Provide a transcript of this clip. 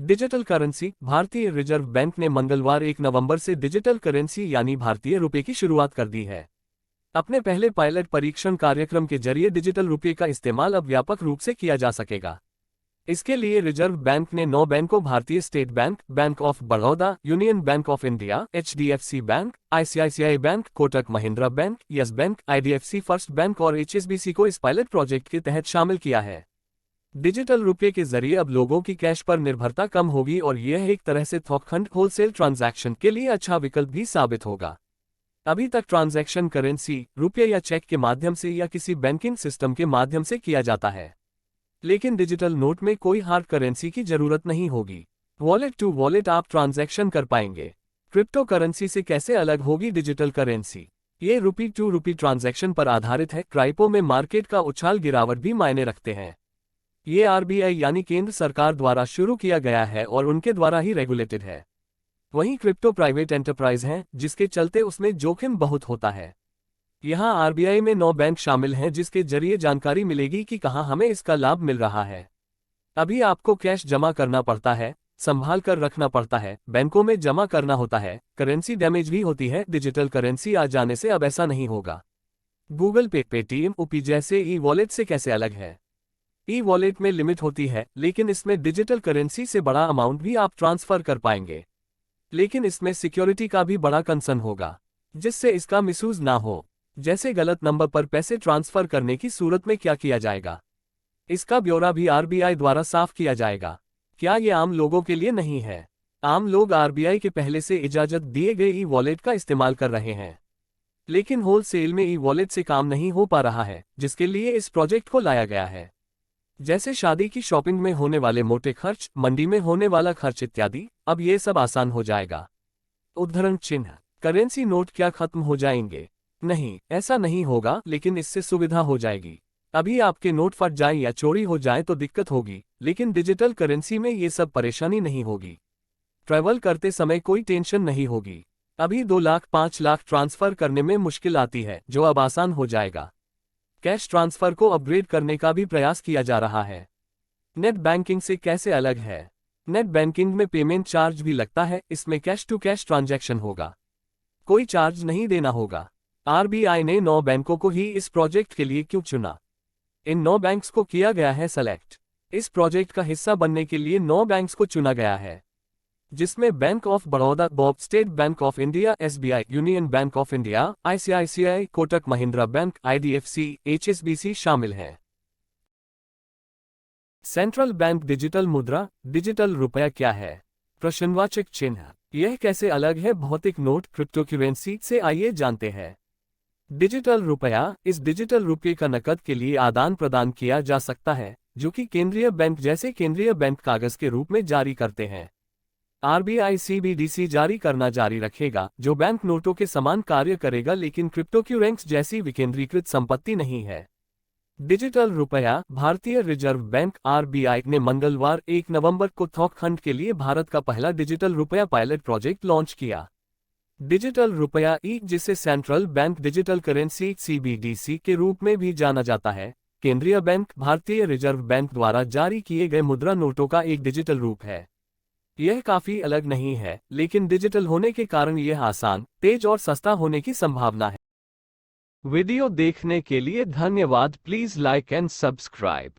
Digital currency. भारतीय reserve bank ने मंगलवार 1 नवंबर से डिजिटल करेंसी यानी भारतीय रुपये की शुरुआत कर दी है। अपने पहले पायलट परीक्षण कार्यक्रम के जरिए डिजिटल रुपये का इस्तेमाल अब व्यापक रूप से किया जा सकेगा। इसके लिए रिजर्व बैंक ने 9 बैंकों भारतीय state bank, bank of Baroda, union bank of India, HDFC bank, ICICI bank, Kotak Mahindra bank, yes bank, IDFC first bank और HSBC को इस पायलट प्रोजेक्ट के तहत शामिल किया है। डिजिटल रुपये के जरिए अब लोगों की कैश पर निर्भरता कम होगी और यह एक तरह से थोकखंड होलसेल ट्रांजैक्शन के लिए अच्छा विकल्प भी साबित होगा। अभी तक ट्रांजैक्शन करेंसी, रुपये या चेक के माध्यम से या किसी बैंकिंग सिस्टम के माध्यम से किया जाता है, लेकिन डिजिटल नोट में कोई हार्ड करेंसी की जरूरत नहीं होगी। वॉलेट टू वॉलेट आप ट्रांजैक्शन कर पाएंगे। क्रिप्टो करेंसी से कैसे अलग होगी डिजिटल करेंसी? ये रुपी टू रुपी ट्रांजैक्शन पर आधारित है। क्राइपो में मार्केट का उछाल गिरावट भी मायने रखते हैं। ये RBI यानी केंद्र सरकार द्वारा शुरू किया गया है और उनके द्वारा ही रेगुलेटेड है। वहीं क्रिप्टो प्राइवेट एंटरप्राइज है, जिसके चलते उसमें जोखिम बहुत होता है। यहाँ RBI में 9 बैंक शामिल हैं, जिसके जरिए जानकारी मिलेगी कि कहाँ हमें इसका लाभ मिल रहा है। अभी आपको कैश जमा करना पड़ता है, संभाल कर रखना पड़ता है, बैंकों में जमा करना होता है, करेंसी डैमेज भी होती है। डिजिटल करेंसी आ जाने से अब ऐसा नहीं होगा। गूगल पे, पेटीएम, UPI जैसे ई-वॉलेट से कैसे अलग है? ई-वॉलेट में लिमिट होती है, लेकिन इसमें डिजिटल करेंसी से बड़ा अमाउंट भी आप ट्रांसफर कर पाएंगे। लेकिन इसमें सिक्योरिटी का भी बड़ा कंसर्न होगा, जिससे इसका मिसयूज ना हो। जैसे गलत नंबर पर पैसे ट्रांसफर करने की सूरत में क्या किया जाएगा, इसका ब्यौरा भी RBI द्वारा साफ किया जाएगा। क्या ये आम लोगों के लिए नहीं है? आम लोग RBI के पहले से इजाजत दिए गए ई-वॉलेट का इस्तेमाल कर रहे हैं, लेकिन होलसेल में ई-वॉलेट से काम नहीं हो पा रहा है, जिसके लिए इस प्रोजेक्ट को लाया गया है। जैसे शादी की शॉपिंग में होने वाले मोटे खर्च, मंडी में होने वाला खर्च इत्यादि, अब ये सब आसान हो जाएगा। उद्धरण चिन्ह। करेंसी नोट क्या खत्म हो जाएंगे? नहीं, ऐसा नहीं होगा, लेकिन इससे सुविधा हो जाएगी। अभी आपके नोट फट जाए या चोरी हो जाए तो दिक्कत होगी, लेकिन डिजिटल करेंसी में ये सब परेशानी नहीं होगी। ट्रैवल करते समय कोई टेंशन नहीं होगी। अभी 2 लाख 5 लाख ट्रांसफर करने में मुश्किल आती है, जो अब आसान हो जाएगा। कैश ट्रांसफर को अपग्रेड करने का भी प्रयास किया जा रहा है। नेट बैंकिंग से कैसे अलग है? नेट बैंकिंग में पेमेंट चार्ज भी लगता है, इसमें कैश टू कैश ट्रांजैक्शन होगा, कोई चार्ज नहीं देना होगा। RBI ने 9 बैंकों को ही इस प्रोजेक्ट के लिए क्यों चुना? इन 9 बैंक्स को किया गया है सेलेक्ट। इस प्रोजेक्ट का हिस्सा बनने के लिए 9 बैंक्स को चुना गया है, जिसमें bank of Baroda, Bob, state bank of India, SBI, union bank of India, ICICI, Kotak Mahindra bank, IDFC, HSBC शामिल हैं। सेंट्रल बैंक डिजिटल मुद्रा, डिजिटल रुपया क्या है? प्रश्नवाचक चिन्ह। यह कैसे अलग है भौतिक नोट, क्रिप्टोकरेंसी से? आइए जानते हैं। डिजिटल रुपया। इस डिजिटल रुपये का नकद के लिए आदान प्रदान किया जा सकता है, जो कि केंद्रीय बैंक जैसे केंद्रीय बैंक कागज के रूप में जारी करते हैं। RBI CBDC जारी करना जारी रखेगा, जो बैंक नोटों के समान कार्य करेगा, लेकिन क्रिप्टोकरेंसी जैसी विकेंद्रीकृत संपत्ति नहीं है। डिजिटल रुपया। भारतीय रिजर्व बैंक RBI ने मंगलवार 1 नवंबर को थोकखंड के लिए भारत का पहला डिजिटल रुपया पायलट प्रोजेक्ट लॉन्च किया। डिजिटल रुपया जिसे central bank digital currency CBDC के रूप में भी जाना जाता है, केंद्रीय बैंक भारतीय रिजर्व बैंक द्वारा जारी किए गए मुद्रा नोटों का एक डिजिटल रूप है। यह काफी अलग नहीं है, लेकिन डिजिटल होने के कारण यह आसान, तेज और सस्ता होने की संभावना है। वीडियो देखने के लिए धन्यवाद। Please like and subscribe.